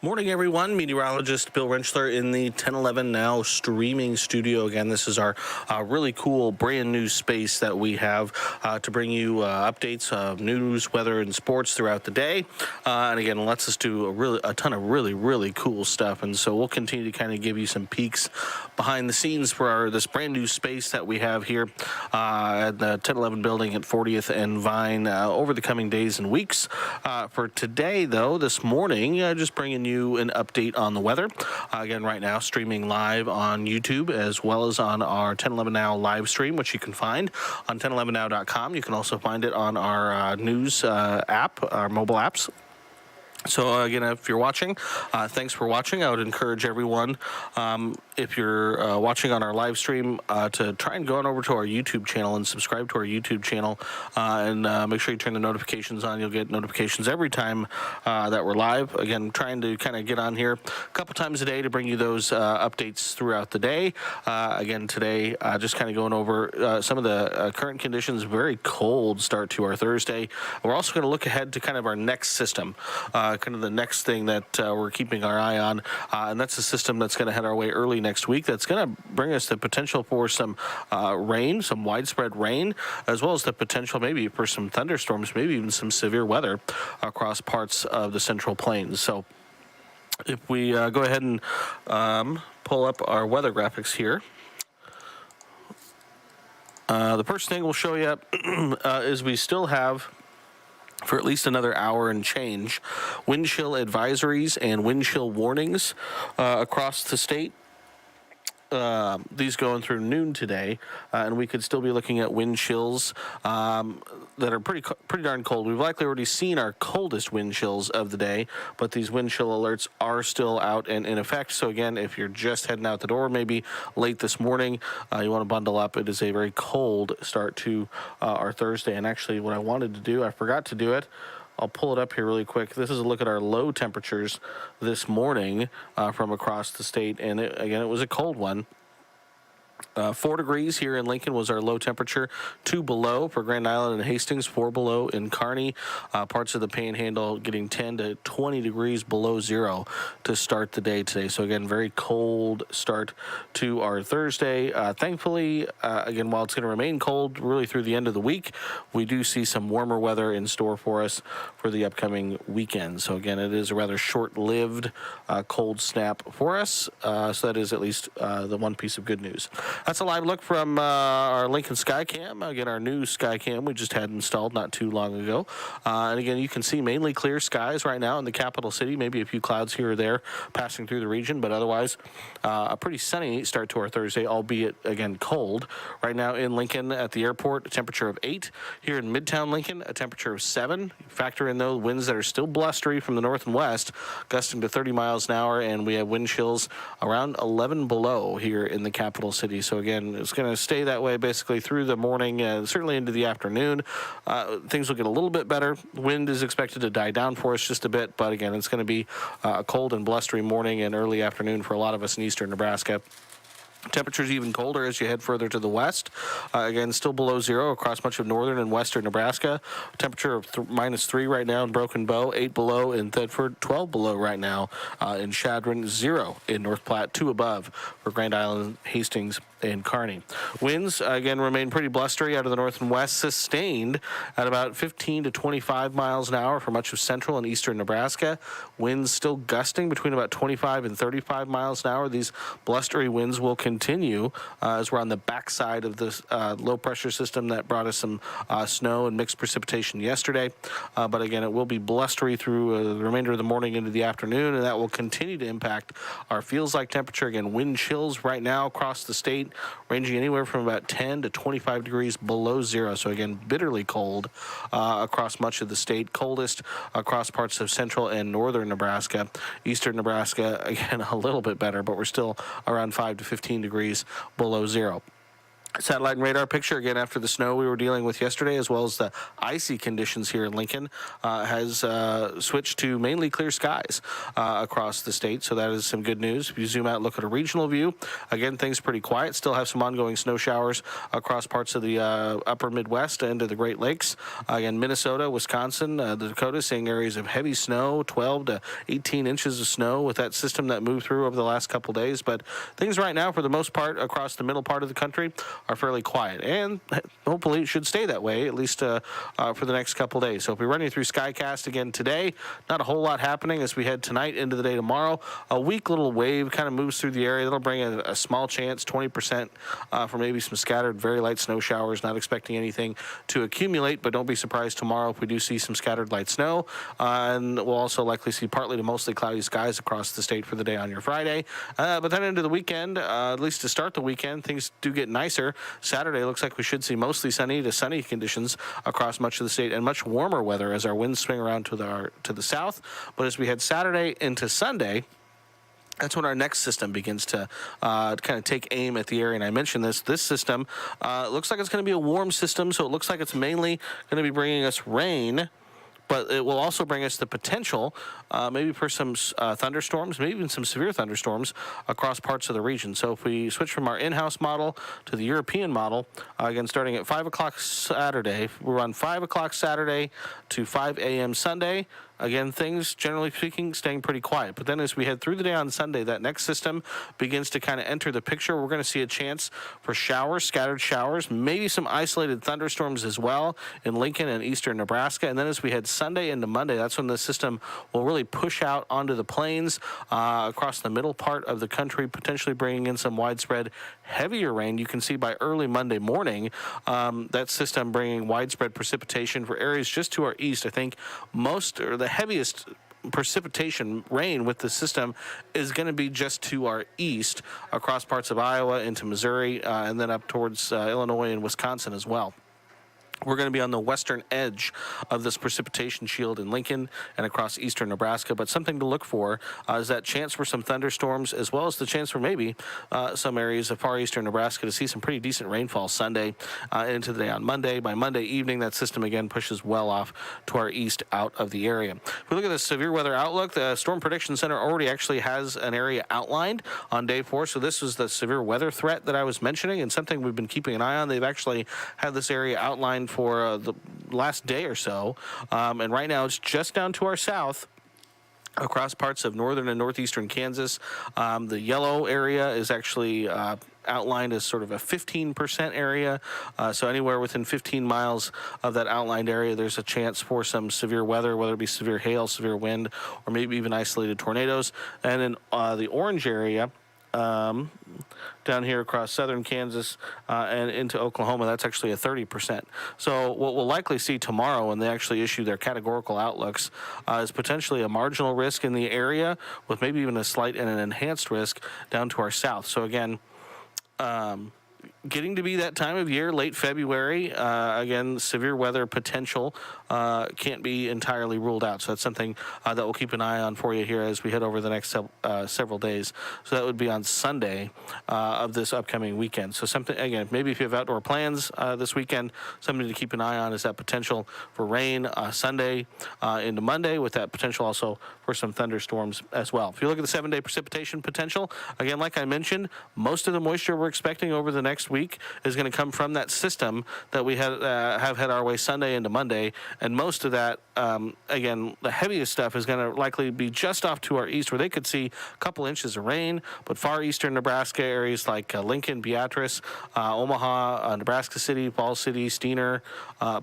Morning, everyone. Meteorologist Bill Rentschler in the 1011 Now streaming studio. Again, this is our really cool brand new space that we have to bring you updates of news, weather, and sports throughout the day. And again, lets us do a ton of really cool stuff. And so we'll continue to kind of give you some peeks behind the scenes for this brand new space that we have here at the 1011 building at 40th and Vine over the coming days and weeks. For today, though, this morning, just bringing you an update on the weather. Again, right now, streaming live on YouTube as well as on our 1011 Now live stream, which you can find on 1011now.com. You can also find it on our news app, our mobile apps. So again, if you're watching, thanks for watching. I would encourage everyone, if you're watching on our live stream, to try and go on over to our YouTube channel and subscribe to our YouTube channel, and make sure you turn the notifications on. You'll get notifications every time that we're live. Again, trying to kind of get on here a couple times a day to bring you those updates throughout the day. Again, today, just kind of going over some of the current conditions. Very cold start to our Thursday. We're also going to look ahead to kind of our next system. Kind of the next thing that we're keeping our eye on, and that's a system that's going to head our way early next week. That's going to bring us the potential for some rain, some widespread rain, as well as the potential maybe for some thunderstorms, maybe even some severe weather across parts of the Central Plains. So if we go ahead and pull up our weather graphics here. The first thing we'll show you is we still have, for at least another hour and change, wind chill advisories and wind chill warnings across the state. These going through noon today, and we could still be looking at wind chills that are pretty darn cold. We've likely already seen our coldest wind chills of the day, but these wind chill alerts are still out and in effect. So again, if you're just heading out the door, maybe late this morning, you want to bundle up. It is a very cold start to our Thursday. And actually, what I wanted to do, I forgot to do it. I'll pull it up here really quick. This is a look at our low temperatures this morning from across the state. And again, it was a cold one. 4 degrees here in Lincoln was our low temperature. 2 below for Grand Island and Hastings. 4 below in Kearney. Parts of the Panhandle getting 10 to 20 degrees below zero to start the day today. So again, very cold start to our Thursday. Thankfully, again, while it's going to remain cold really through the end of the week, we do see some warmer weather in store for us for the upcoming weekend. So again, it is a rather short-lived cold snap for us. So that is at least the one piece of good news. That's a live look from our Lincoln Skycam. Again, our new Skycam we just had installed not too long ago. And again, you can see mainly clear skies right now in the capital city. Maybe a few clouds here or there passing through the region, but otherwise a pretty sunny start to our Thursday, albeit, again, cold. Right now in Lincoln at the airport, a temperature of 8. Here in Midtown Lincoln, a temperature of 7. Factor in those winds that are still blustery from the north and west, gusting to 30 miles an hour, and we have wind chills around 11 below here in the capital city. So again, it's going to stay that way basically through the morning and certainly into the afternoon. Things will get a little bit better. Wind is expected to die down for us just a bit, but again, it's going to be a cold and blustery morning and early afternoon for a lot of us in eastern Nebraska. Temperatures even colder as you head further to the west. Again, still below zero across much of northern and western Nebraska. Temperature of -3 right now in Broken Bow, 8 below in Thedford, 12 below right now in Chadron, 0 in North Platte, 2 above for Grand Island, Hastings, and Kearney. Winds, again, remain pretty blustery out of the north and west, sustained at about 15 to 25 miles an hour for much of central and eastern Nebraska. Winds still gusting between about 25 and 35 miles an hour. These blustery winds will continue as we're on the backside of this low-pressure system that brought us some snow and mixed precipitation yesterday. But again, it will be blustery through the remainder of the morning into the afternoon, and that will continue to impact our feels-like temperature. Again, wind chills right now across the state, ranging anywhere from about 10 to 25 degrees below zero. So again, bitterly cold across much of the state. Coldest across parts of central and northern Nebraska. Eastern Nebraska, again, a little bit better, but we're still around 5 to 15 degrees below zero. Satellite and radar picture, again, after the snow we were dealing with yesterday, as well as the icy conditions here in Lincoln, has switched to mainly clear skies across the state. So that is some good news. If you zoom out and look at a regional view, again, things pretty quiet. Still have some ongoing snow showers across parts of the upper Midwest into the Great Lakes. Again, Minnesota, Wisconsin, the Dakotas, seeing areas of heavy snow, 12 to 18 inches of snow with that system that moved through over the last couple days. But things right now, for the most part, across the middle part of the country, are fairly quiet, and hopefully it should stay that way, at least for the next couple days. So if we run you through Skycast again today, not a whole lot happening as we head tonight into the day tomorrow. A weak little wave kind of moves through the area. That'll bring a small chance, 20% for maybe some scattered, very light snow showers. Not expecting anything to accumulate, but don't be surprised tomorrow if we do see some scattered light snow. And we'll also likely see partly to mostly cloudy skies across the state for the day on your Friday. But then into the weekend, at least to start the weekend, things do get nicer. Saturday looks like we should see mostly sunny to sunny conditions across much of the state, and much warmer weather as our winds swing around to the south. But as we head Saturday into Sunday, that's when our next system begins to kind of take aim at the area. And I mentioned this system looks like it's going to be a warm system, so it looks like it's mainly going to be bringing us rain. But it will also bring us the potential, maybe for some thunderstorms, maybe even some severe thunderstorms across parts of the region. So if we switch from our in-house model to the European model, again, starting at 5 o'clock Saturday, we run 5 o'clock Saturday to 5 a.m. Sunday. Again, things, generally speaking, staying pretty quiet. But then as we head through the day on Sunday, that next system begins to kind of enter the picture. We're going to see a chance for showers, scattered showers, maybe some isolated thunderstorms as well in Lincoln and eastern Nebraska. And then as we head Sunday into Monday, that's when the system will really push out onto the plains across the middle part of the country, potentially bringing in some widespread heavier rain. You can see by early Monday morning, that system bringing widespread precipitation for areas just to our east. I think most, or the heaviest precipitation rain with the system is going to be just to our east across parts of Iowa into Missouri and then up towards Illinois and Wisconsin as well. We're going to be on the western edge of this precipitation shield in Lincoln and across eastern Nebraska, but something to look for is that chance for some thunderstorms, as well as the chance for maybe some areas of far eastern Nebraska to see some pretty decent rainfall Sunday into the day on Monday. By Monday evening, that system again pushes well off to our east out of the area. If we look at the severe weather outlook, the Storm Prediction Center already actually has an area outlined on day 4. So this was the severe weather threat that I was mentioning, and something we've been keeping an eye on. They've actually had this area outlined for the last day or so, and right now it's just down to our south across parts of northern and northeastern Kansas. The yellow area is actually outlined as sort of a 15% area, so anywhere within 15 miles of that outlined area, there's a chance for some severe weather, whether it be severe hail, severe wind, or maybe even isolated tornadoes. And in the orange area, down here across southern Kansas and into Oklahoma, that's actually a 30%. So what we'll likely see tomorrow when they actually issue their categorical outlooks is potentially a marginal risk in the area with maybe even a slight and an enhanced risk down to our south. So again, getting to be that time of year, late February, again, severe weather potential can't be entirely ruled out. So that's something that we'll keep an eye on for you here as we head over the next several days. So that would be on Sunday of this upcoming weekend. So something, again, maybe if you have outdoor plans this weekend, something to keep an eye on is that potential for rain Sunday into Monday, with that potential also for some thunderstorms as well. If you look at the 7-day precipitation potential, again, like I mentioned, most of the moisture we're expecting over the next week is going to come from that system that we have had our way Sunday into Monday, and most of that, again, the heaviest stuff is going to likely be just off to our east, where they could see a couple inches of rain. But far eastern Nebraska areas like Lincoln, Beatrice, Omaha, Nebraska City, Falls City, Steiner,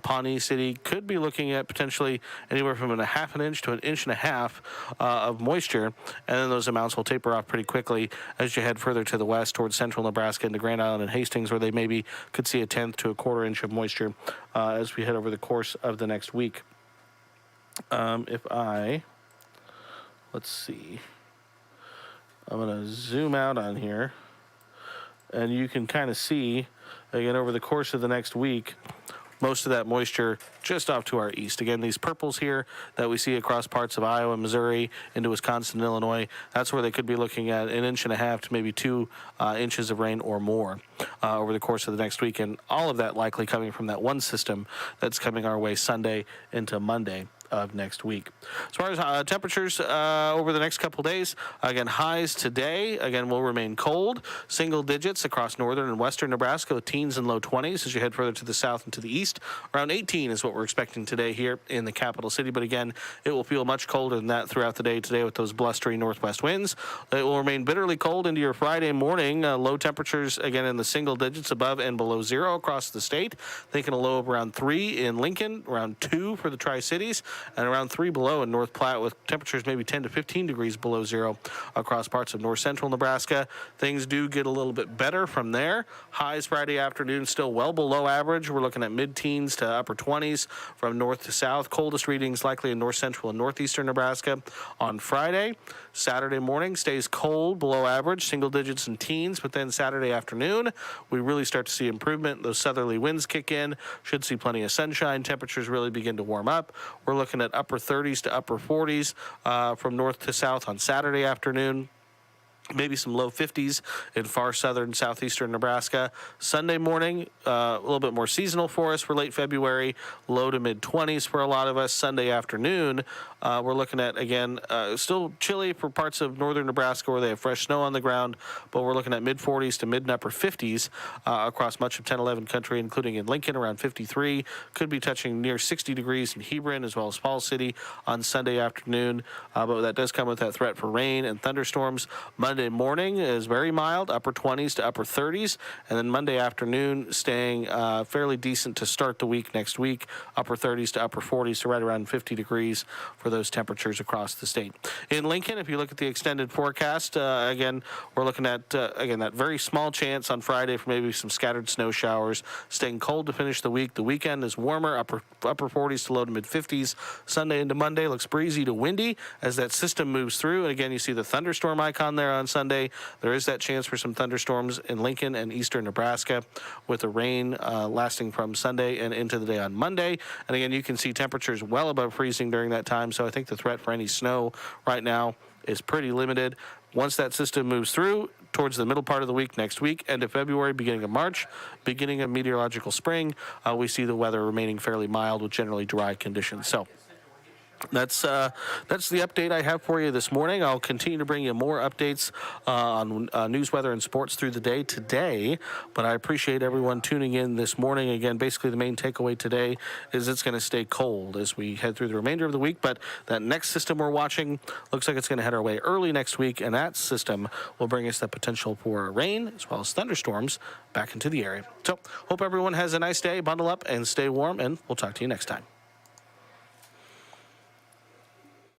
Pawnee City could be looking at potentially anywhere from a half an inch to an inch and a half of moisture, and then those amounts will taper off pretty quickly as you head further to the west towards central Nebraska into Grand Island and Hastings, where they maybe could see a tenth to a quarter inch of moisture as we head over the course of the next week. Let's see, I'm going to zoom out on here, and you can kind of see, again, over the course of the next week, most of that moisture just off to our east. Again, these purples here that we see across parts of Iowa, Missouri, into Wisconsin and Illinois, that's where they could be looking at 1.5 to maybe 2 inches of rain or more over the course of the next week. And all of that likely coming from that one system that's coming our way Sunday into Monday of next week. As far as temperatures over the next couple days, again, highs today, again, will remain cold, single digits across northern and western Nebraska with teens and low 20s as you head further to the south and to the east. Around 18 is what we're expecting today here in the capital city, but again, it will feel much colder than that throughout the day today with those blustery northwest winds. It will remain bitterly cold into your Friday morning. Low temperatures, again, in the single digits above and below 0 across the state. Thinking a low of around 3 in Lincoln, around 2 for the Tri-Cities, and around 3 below in North Platte with temperatures maybe 10 to 15 degrees below 0 across parts of north central Nebraska. Things do get a little bit better from there. Highs Friday afternoon still well below average. We're looking at mid-teens to upper 20s from north to south. Coldest readings likely in north central and northeastern Nebraska on Friday. Saturday morning stays cold, below average, single digits and teens, but then Saturday afternoon, we really start to see improvement. Those southerly winds kick in, should see plenty of sunshine. Temperatures really begin to warm up. We're looking at upper 30s to upper 40s from north to south on Saturday afternoon. Maybe some low 50s in far southern southeastern Nebraska. Sunday morning, a little bit more seasonal for us for late February, low to mid 20s for a lot of us. Sunday afternoon, we're looking at, again, still chilly for parts of northern Nebraska where they have fresh snow on the ground, but we're looking at mid 40s to mid and upper 50s across much of 10-11 country, including in Lincoln around 53. Could be touching near 60 degrees in Hebron as well as Falls City on Sunday afternoon, but that does come with that threat for rain and thunderstorms. Monday morning is very mild, upper 20s to upper 30s, and then Monday afternoon staying fairly decent to start the week next week, upper 30s to upper 40s, so right around 50 degrees for those temperatures across the state. In Lincoln, if you look at the extended forecast, again, we're looking at, again, that very small chance on Friday for maybe some scattered snow showers, staying cold to finish the week. The weekend is warmer, upper 40s to low to mid 50s. Sunday into Monday looks breezy to windy as that system moves through, and again, you see the thunderstorm icon there on Sunday. There is that chance for some thunderstorms in Lincoln and eastern Nebraska with the rain lasting from Sunday and into the day on Monday. And again, you can see temperatures well above freezing during that time, so I think the threat for any snow right now is pretty limited. Once that system moves through towards the middle part of the week next week, end of February, beginning of March, beginning of meteorological spring, we see the weather remaining fairly mild with generally dry conditions. So that's the update I have for you this morning. I'll continue to bring you more updates on news, weather, and sports through the day today, but I appreciate everyone tuning in this morning. Again, basically the main takeaway today is it's going to stay cold as we head through the remainder of the week, but that next system we're watching looks like it's going to head our way early next week, and that system will bring us the potential for rain as well as thunderstorms back into the area. So hope everyone has a nice day. Bundle up and stay warm, and we'll talk to you next time.